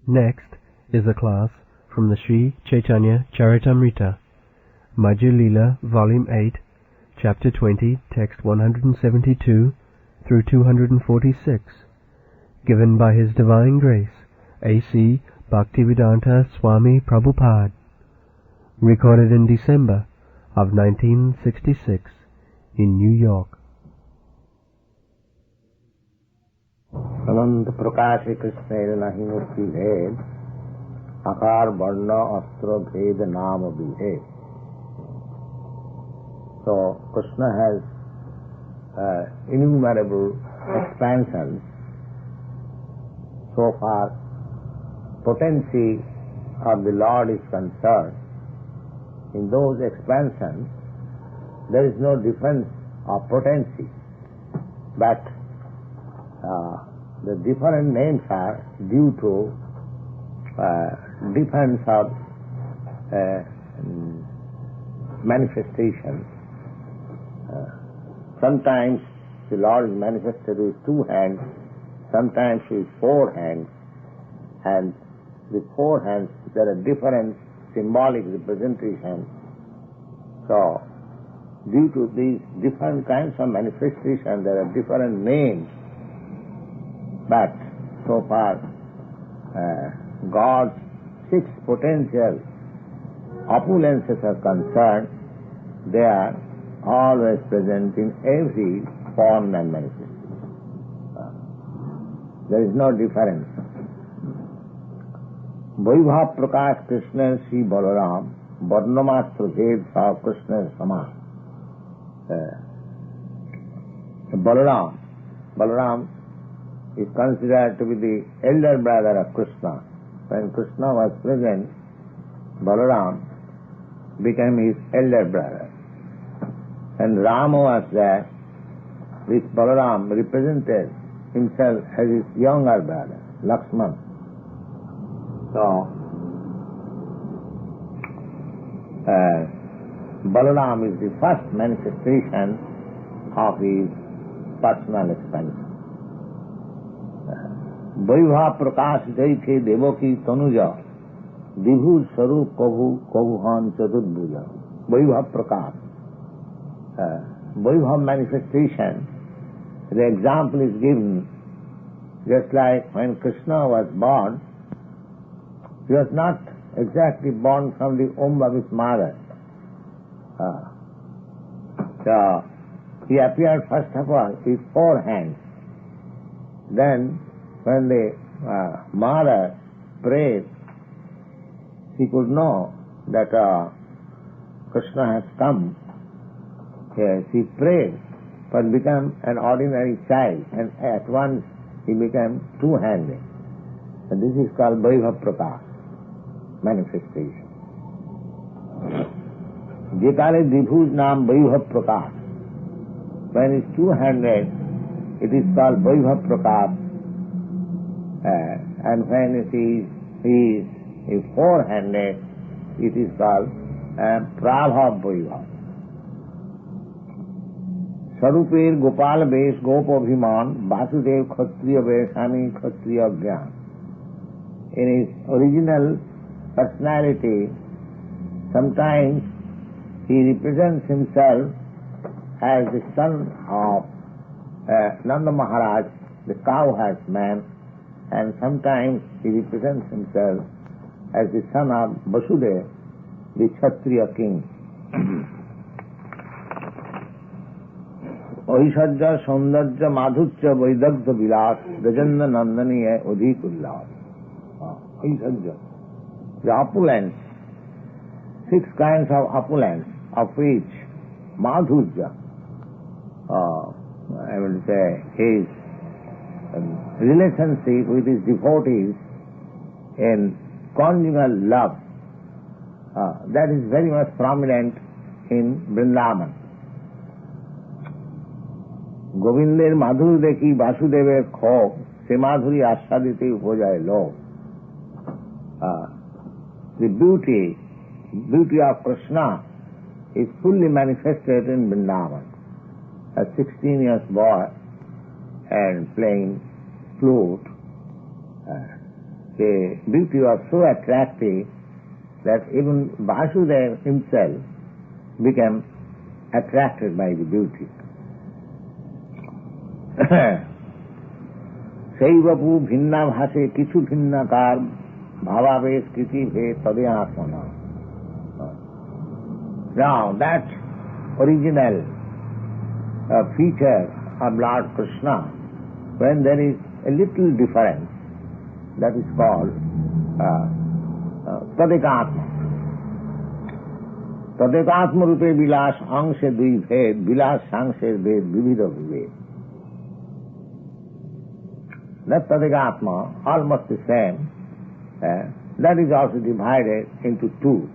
Next is a class from the Śrī Caitanya-caritāmṛta Madhya-līlā, Volume 8, Chapter 20, Text 172 through 246, given by His Divine Grace, A.C. Bhaktivedanta Swami Prabhupada, recorded in December of 1966 in New York. अनंत प्रकाश कृष्ण नहीं मूर्ति भेद आकार वर्ण अस्त्र भेद नाम विभेद. So Krishna has innumerable expansions. So far potency of the Lord is concerned, in those expansions there is no difference of potency, but the different names are due to difference of manifestation. Sometimes the Lord is manifested with 2 hands, sometimes with 4 hands, and with 4 hands there are different symbolic representations. So, due to these different kinds of manifestation, there are different names. But so far, God's 6 potential opulences are concerned, they are always present in every form and manifestation. There is no difference. Vaibhav Prakash Krishna Sri Balaram Varnamatra Ved Sa Krishna Sama. Balaram is considered to be the elder brother of Krishna. When Krishna was present, Balaram became his elder brother. And Rama was there, this Balaram represented himself as his younger brother, Lakshman. So, Balaram is the first manifestation of his personal expansion. वैभव प्रकाश जय थे देवो की तनुजा विभु स्वरूप कभुहान चतुर्भुज. वैभव प्रकाश, वैभव manifestation, the example is given just like when Krishna was born, he was not exactly born from the womb of his mother. So he appeared first of all with 4 hands. Then when the mother prayed, she could know that Krishna has come. She prayed but became an ordinary child, and at once he became 2-handed. And this is called Vaibhav Prakash, manifestation. Jekale Dibhu's naam Vaibhav Prakash. When it's 2-handed, it is called Vaibhav Prakash. And when he is 4-handed, it is called Prabhav Vaibhav. Sarupir Gopal Vesh Gopabhiman Vasudev Kshatriya Vesami Kshatriya Gyan. In his original personality, sometimes he represents himself as the son of Nanda Maharaj, the cowherd man, and sometimes he represents himself as the son of Vasudeva, the Kshatriya king. Aishadya Saundarya Madhurya Vaidagdha Vilas Gajanda Nandaniya Udhik Ullas. Aishadya, the opulence, 6 kinds of opulence, of which Madhurya, I will say, his relationship with his devotees in conjugal love, that is very much prominent in Vrindavan. গোবিন্দের মাধুর দেখি বাসুদেবের ক্ষোভ সে মাধুরী আস্বাদিতে উপজায় লোভ. The beauty of Krishna is fully manifested in Vrindavan. A 16 years boy and playing flute the beauty was so attractive that even Vasudeva himself became attracted by the beauty. Seivapu bhinna bhase kichu bhinna kar bhavaves kiti bhe tadyanatmana. Now that original feature of Lord Krishna, when there is a little difference, that is called tadekatma. Tadekatma rupe vilas angshe dui bhed, vilas angshe bhed vividha vived. That tadekatma, almost the same, that is also divided into two,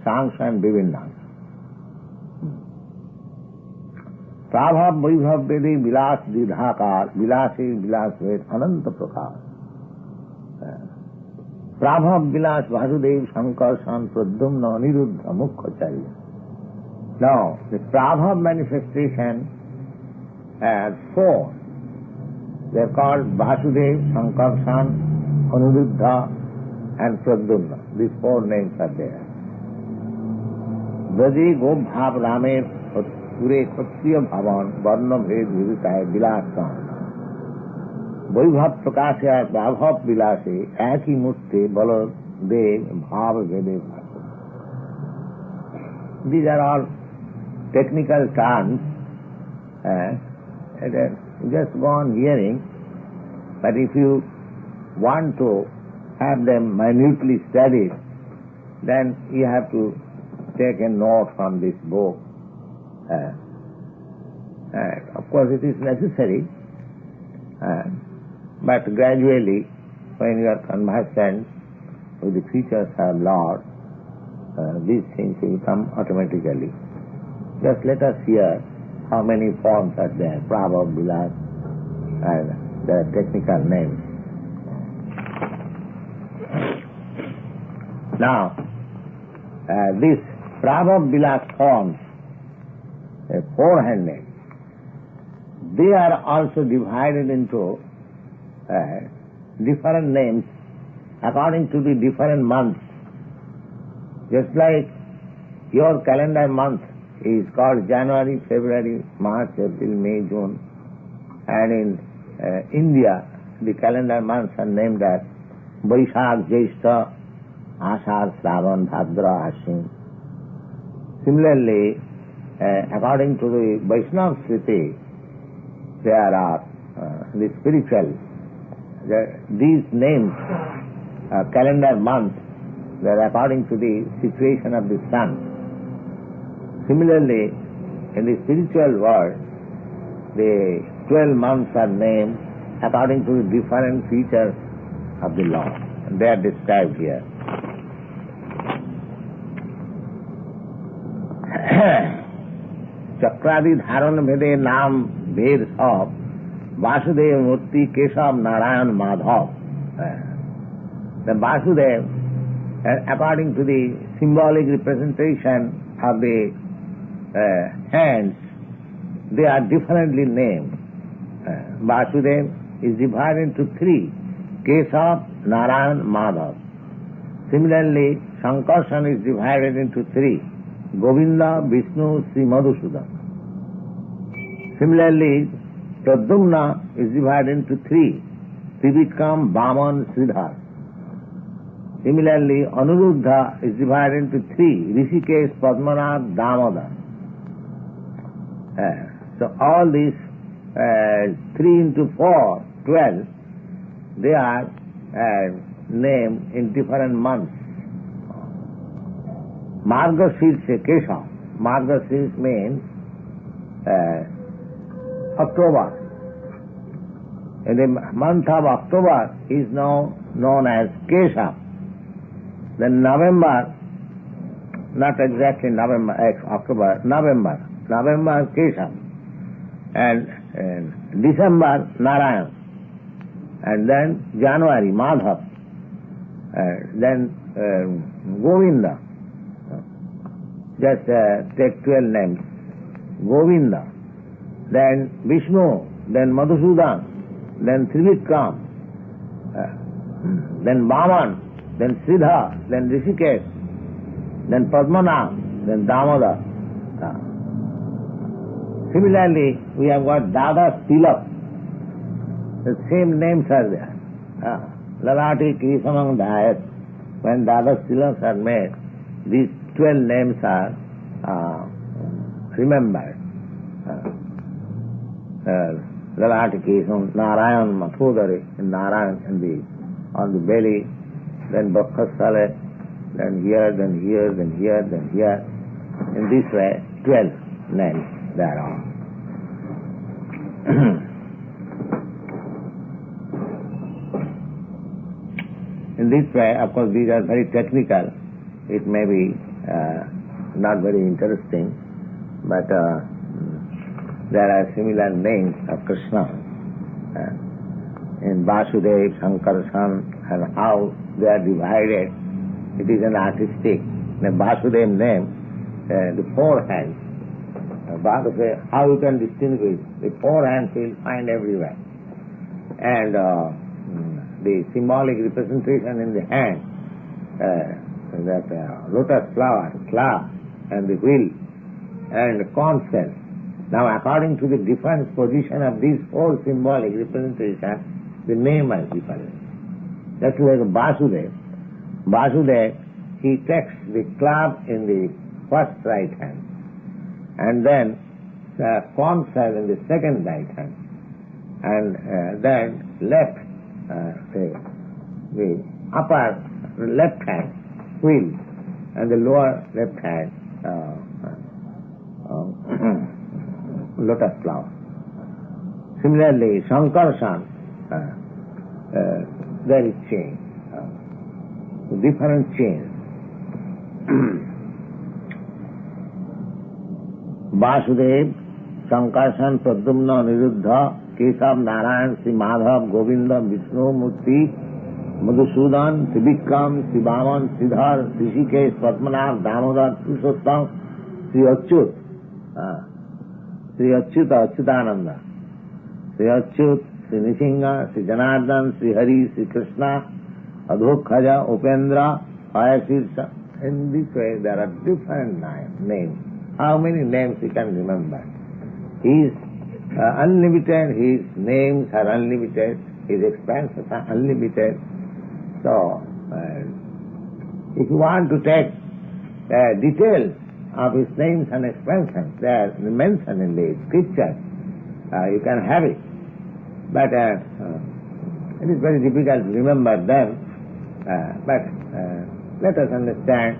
sangs and vivinnas. Prabhav vaibhav vedi vilas didhakar, vilasi vilas ved ananta prakar. Prabhav vilas Vasudev Sankarsan Pradyumna Niruddha Mukhacharya. Now, the Prabhav manifestation has four. They are called Vasudev, Sankarsan, Aniruddha and Pradyumna. These four names are there. Braji Gobhav Ramer Pure Kshatriya Bhavan Varna Bhed Viditaya Vilasan Vaibhav Prakashya Vaibhav Vilase Eki Murte Bala Dev Bhav Vede Bhasa. These are all technical terms. Just go on hearing, but if you want to have them minutely studied, then you have to take a note from this book. Of course it is necessary, but gradually when you are conversant with the features of Lord, these things will come automatically. Just let us hear how many forms are there, Prabhav, Vilas, and the technical names. Now, this Prabhav, Vilas forms, four-handed, they are also divided into different names according to the different months. Just like your calendar month is called January, February, March, April, May, June, and in India the calendar months are named as Vaishakh, Jyeshtha, Ashadh, Shravan, Bhadra, Ashwin. Similarly, according to the Vaishnava Smriti, there are the spiritual, these names, calendar months, they are according to the situation of the sun. Similarly, in the spiritual world, the 12 months are named according to the different features of the Lord. They are described here. Chakradi Dharan Vede Nam Ved of Vasudeva Murti Keshav Narayan Madhav. The Vasudeva, according to the symbolic representation of the hands, they are differently named. Vasudeva is divided into three, Keshav, Narayan, Madhav. Similarly, Sankarsan is divided into three, Govinda, Vishnu, Sri Madhusudan. Similarly, Pradyumna is divided into three, Trivikram, Vaman, Sridhar. Similarly, Aniruddha is divided into three, Rishikesh, Padmanath, Damodar. So all these 3 into 4, 12, they are named in different months. Margashirsha Keshav. Margashirsha means October. In the month of October is now known as Keshav. Then November, not exactly November, October, November Keshav. And December Narayan. And then January Madhav. Then Govinda. Just take 12 names. Govinda. Then Vishnu. Then Madhusudan. Then Trivikram. then Vaman, then Siddha, then Rishikesh, then Padmanabh, then Damodar. Similarly, we have got Dada Tilak. The same names are there. Lalati Krisamang Dayat. When Dada Tilaks are made, these 12 names are remembered. Lalati Krisam, Narayan Mathudari, Narayan on the belly, then Bhakkasale, then here, then here, then here, then here. In this way, 12 names there are. In this way, of course, these are very technical. It may be not very interesting, but there are similar names of Krishna in Vasudev, Sankarshan, and how they are divided. It is an artistic. The Vasudev name, the four hands. How you can distinguish? The four hands you will find everywhere. And the symbolic representation in the hand, that lotus flower, claw, and the wheel, and the corn shell. Now, according to the different position of these four symbolic representations, the name is different. Just like Vasudev. Vasudev, he takes the club in the first right hand, and then the corn shell in the second right hand, and then left, the upper left hand wheel, and the lower left hand lotus flower. Similarly, Sankarshan, there is chain, different chains. Vasudev, Sankarshan, Pradyumna, Niruddha, Keshav, Narayan, Sri Madhav, Govinda, Vishnu, Murti, Madhusudan, Trivikram, Sri Vaman, Siddhar, Rishikesh, Padmanabh, Damodar, Purushottam, Sri Achyut, Sri Achyuta, Achyutananda, Sri Achyut, Sri Nishinga, Sri Janardhan, Sri Hari, Sri Krishna, Adhokhaja, Upendra, Ayasirsa. In this way, there are different names. How many names you can remember? He is unlimited, his names are unlimited, his expanses are unlimited. So, if you want to take details of his names and expansions, they are mentioned in the scriptures. You can have it. But it is very difficult to remember them. But let us understand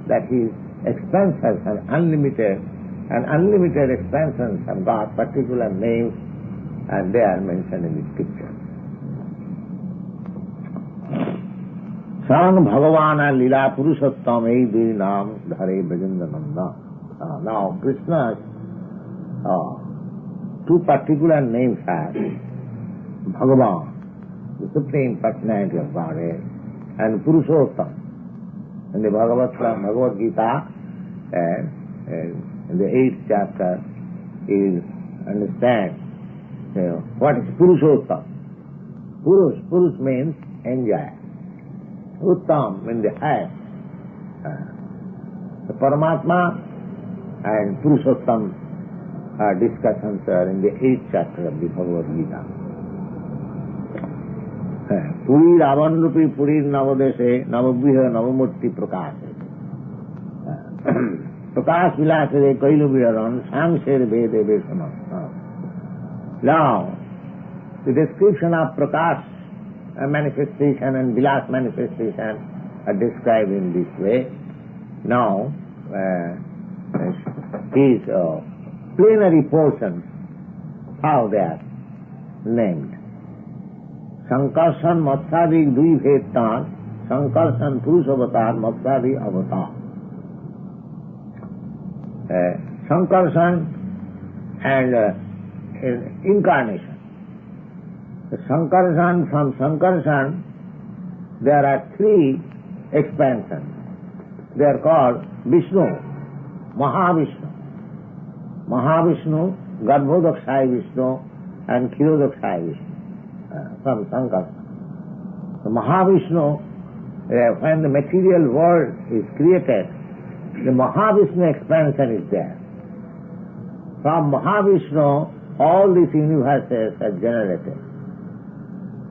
that his expansions are unlimited, and unlimited expansions have got particular names, and they are mentioned in the scripture. Sarang Bhagavana Lila Purushottam Ei Dui Nam Dhare Bhajandananda. Now Krishna's two particular names are Bhagavan, the Supreme Personality of Godhead, and Purushottam. In the Bhagavad Gita, in the 8th chapter, you understand what is Purushottam. Purush means enjoy. Uttam means the highest. The Paramatma and Purushottam discussions are in the 8th chapter of the Bhagavad Gita. Puri Ravan Rupi Puri Navadeshe Navabhiha Navamurti Prakashe. Prakash Vilasade Kailu Vidaran Samsher Vede Vesana. Now, the description of Prakash manifestation and Vilas manifestation are described in this way. Now, these plenary portions, how they are named. Sankarshan Matsadi Dui Bhetan, Sankarshan Purush Avatar, Matsadi Avatar. Sankarshan and incarnation. Sankarshan, from Sankarshan, there are three expansions. They are called Vishnu, Mahavishnu, Garbhodakshaya Vishnu, and Kshirodakshaya Vishnu, from Sankarshan. The Mahavishnu, when the material world is created, the Mahavishnu expansion is there. From Mahavishnu, all these universes are generated.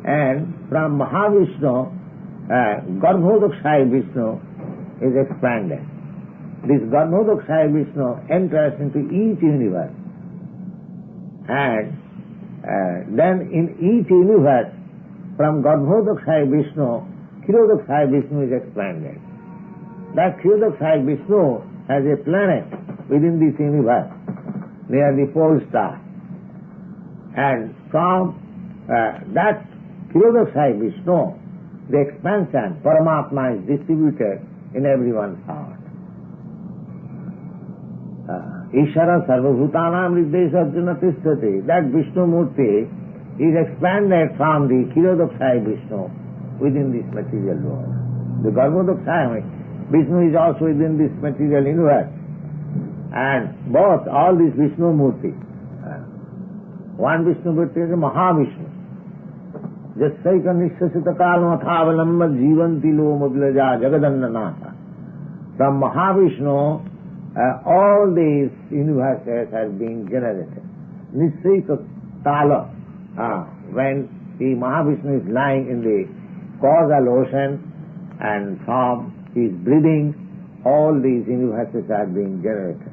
And from Mahavishnu, Garbhodakshaya Vishnu is expanded. This Garbhodakshaya Vishnu enters into each universe. And then in each universe, from Garbhodakshaya Vishnu, Kshirodakshaya Vishnu is expanded. That Kshirodakshaya Vishnu has a planet within this universe, near the pole star. And from that Kshirodakshaya Vishnu, the expansion, Paramatma, is distributed in everyone's heart. Ishara Sarvabhutanam Riddesha Arjuna Tishtati. That Vishnu Murti is expanded from the Kshirodakshaya Vishnu within this material world. The Garbhodakshaya Vishnu is also within this material universe. And both, all these Vishnu Murti. One Vishnu Murti is a Mahavishnu. Jasaika Nishasita Kalmathavalamba Jivanti Lomudlaja Jagadannanatha. From Mahavishnu, all these universes are being generated. Nisrika Tala, when the Mahavishnu is lying in the causal ocean and from his breathing, all these universes are being generated.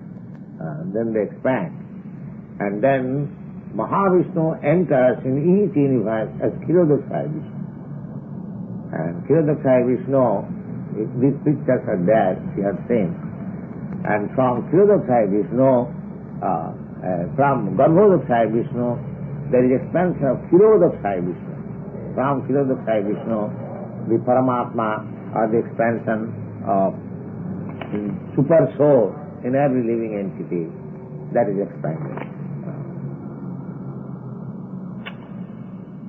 Then they expand. And then Mahavishnu enters in each universe as Kshirodakshaya Vishnu. And Kshirodakshaya Vishnu, these pictures are there, you have seen. And from Kshirodakshaya Vishnu, from Garbhodakshaya Vishnu, there is expansion of Kshirodakshaya Vishnu. From Kshirodakshaya Vishnu, the Paramatma, or the expansion of super soul in every living entity, that is expanded.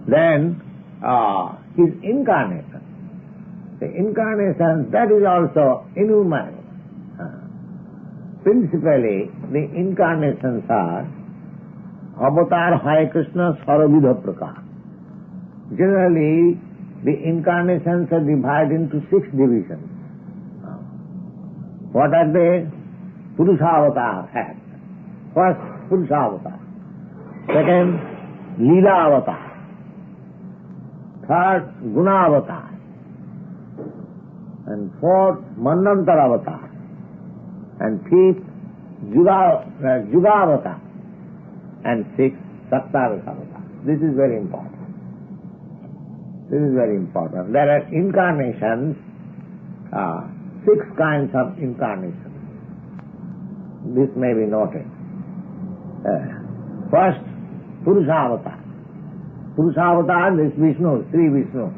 Then his incarnation. The incarnation, that is also innumerable. Principally, the incarnations are Avatar, Hare Krishna, Saravidha Prakar. Generally, the incarnations are divided into 6 divisions. What are they? Purusha-avatar has. First, Purusha-avatar. Second, Leela-avatar. Third, Guna-avatar. And fourth, Manvantara-avatar. And fifth, Juga-avatar. And sixth, Sattavika-avatar. This is very important. This is very important. There are incarnations, 6 kinds of incarnations. This may be noted. First, Purusha-avatar. Purusha-avatar is Vishnu, Sri Vishnu.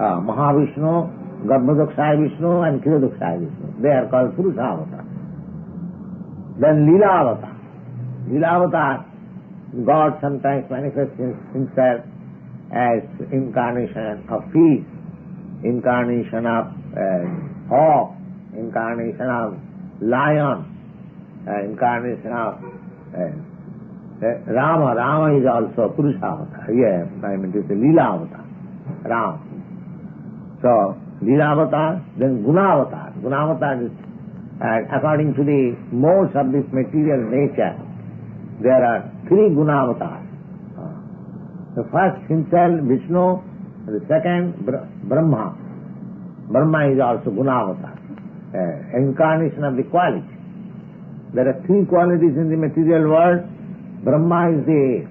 Mahavishnu, Garbhodakshaya Vishnu and Kshirodakshaya Vishnu. They are called Purusha-avatar. Then Leela-avatar. Leela-avatar, God sometimes manifests himself as incarnation of fish, incarnation of hawk, incarnation of lion, incarnation of Rama. Rama is also Purusha-avatar. Yeah, I mean to say Leela-avatar. Rama. So, Leela-avatar, then Guna-avatar. Guna-avatar is, according to the modes of this material nature, there are 3 Guna-avatars. The first himself, Vishnu, the second, Brahma. Brahma is also Guna-avatar, incarnation of the quality. There are 3 qualities in the material world. Brahma is the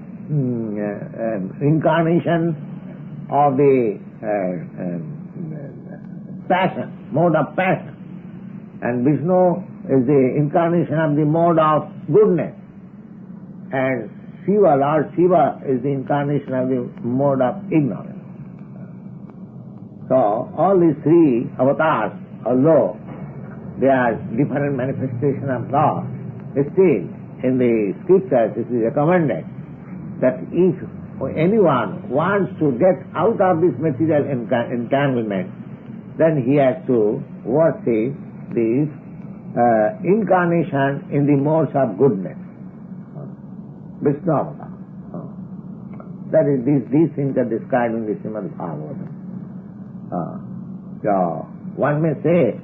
incarnation of the passion, mode of passion. And Vishnu is the incarnation of the mode of goodness. And Shiva, Lord Shiva, is the incarnation of the mode of ignorance. So, all these 3 avatars, although they are different manifestations of God, still in the scriptures it is recommended that if anyone wants to get out of this material entanglement, then he has to worship this incarnation in the modes of goodness. Vishnu-avatar. That is, these things are described in the Śrīmad Bhagavatam. So, one may say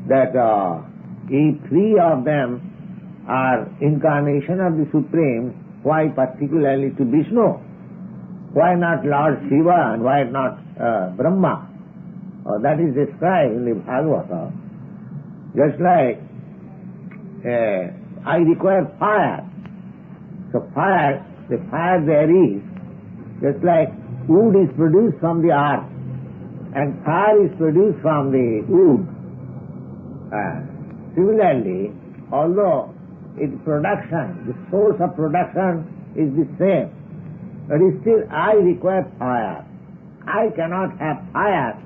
that if three of them are incarnation of the Supreme, why particularly to Vishnu? Why not Lord Shiva and why not Brahma? That is described in the Bhagavatam. Just like I require fire. So fire, the fire there is, just like wood is produced from the earth and fire is produced from the wood. Similarly, although its production, the source of production is the same, but still I require fire. I cannot have fire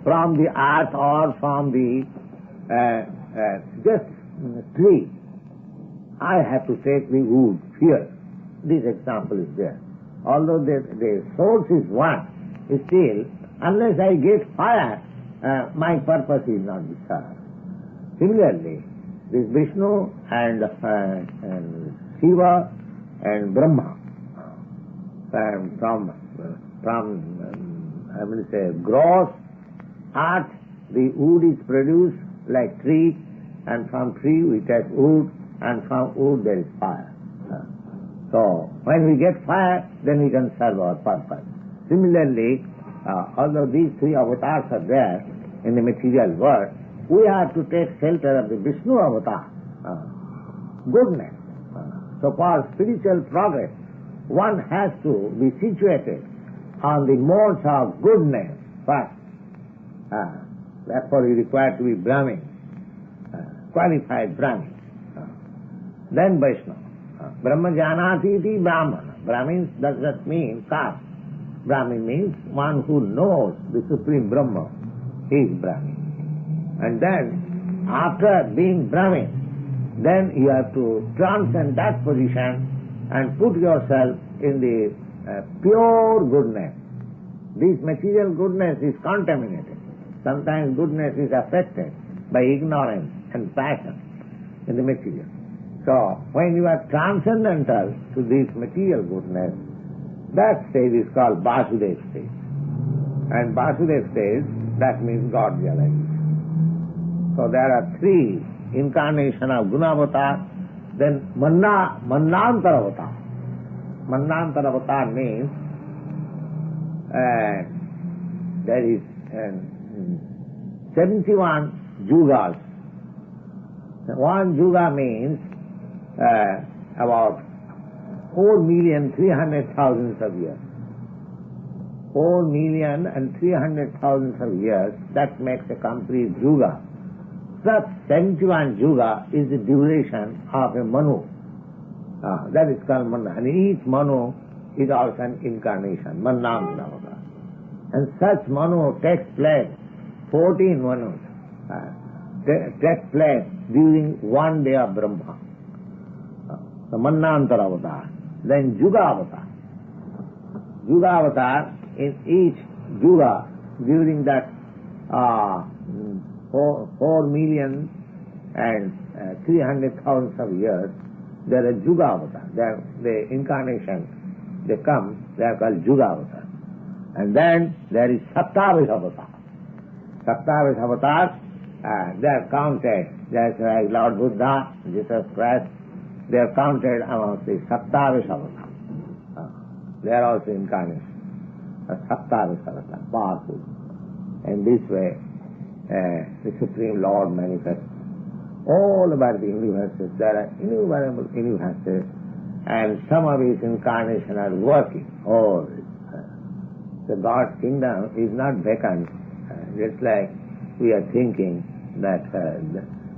from the earth or from the just tree. I have to take the wood here. This example is there. Although the source is one, still, unless I get fire, my purpose is not served. Similarly, this Vishnu and Shiva and Brahma, from I will say gross earth, the wood is produced like tree, and from tree we take wood, and from wood there is fire. So, when we get fire, then we can serve our purpose. Similarly, although these three avatars are there in the material world, we have to take shelter of the Vishnu avatar, goodness. So for spiritual progress, one has to be situated on the modes of goodness first. Therefore, he required to be Brahmin, qualified Brahmin. Then Vaishnava. Brahma janati iti Brahmana. Brahmin does not mean caste. Brahmin means one who knows the Supreme Brahma. He is Brahmin. And then, after being Brahmin, then you have to transcend that position and put yourself in the pure goodness. This material goodness is contaminated. Sometimes goodness is affected by ignorance and passion in the material. So, when you are transcendental to this material goodness, that stage is called Vasudeva stage. And Vasudeva stage, that means God realization. So there are three incarnations of Gunavatar, then Mannantara avatar. Mannantara avatar means there is 71 yugas. One yuga means about 4,300,000 of years. 4,300,000 of years, that makes a complete yuga. Such 71 yuga is the duration of a manu. That is called manu. And each manu is also an incarnation, Mannantara. And such manu takes place, 14 manus takes place during one day of Brahma. The Mannantara avatar. Then Yuga avatar. Yuga avatar, in each yuga, during that 4,300,000 of years, there are Yuga avatar. The incarnation, they come, they are called Yuga avatar. And then there is Saptavish avatar. Saptavish avatar, they are counted, just like Lord Buddha, Jesus Christ, they are counted amongst the Saptavish avatar. They are also incarnation. Saptavish avatar, powerful. In this way, the Supreme Lord manifests all over the universes. There are innumerable universes, and some of his incarnations are working. So God's kingdom is not vacant, just like we are thinking that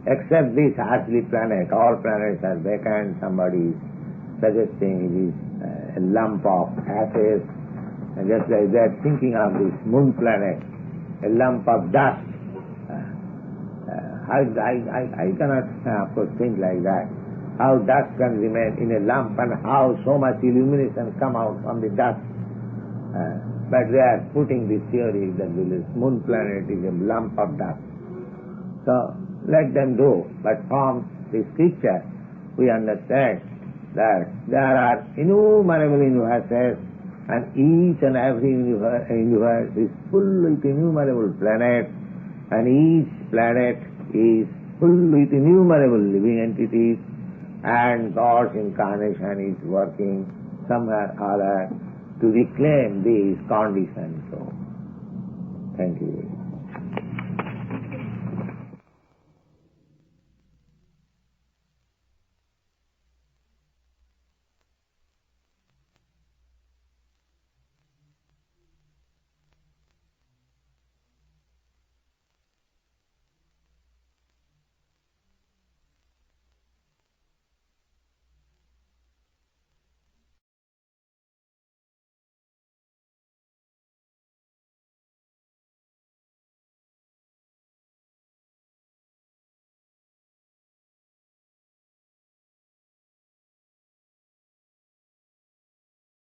except this earthly planet, all planets are vacant. Somebody is suggesting it is a lump of ashes, and just like they are thinking of this moon planet, a lump of dust. I cannot, of course, think like that. How dust can remain in a lump and how so much illumination come out from the dust. But they are putting this theory that this moon planet is a lump of dust. So let them do. But from the scripture we understand that there are innumerable universes And each and every universe is full with innumerable planets, and each planet is full with innumerable living entities, and God's incarnation is working somewhere or other to reclaim these conditions. So, thank you.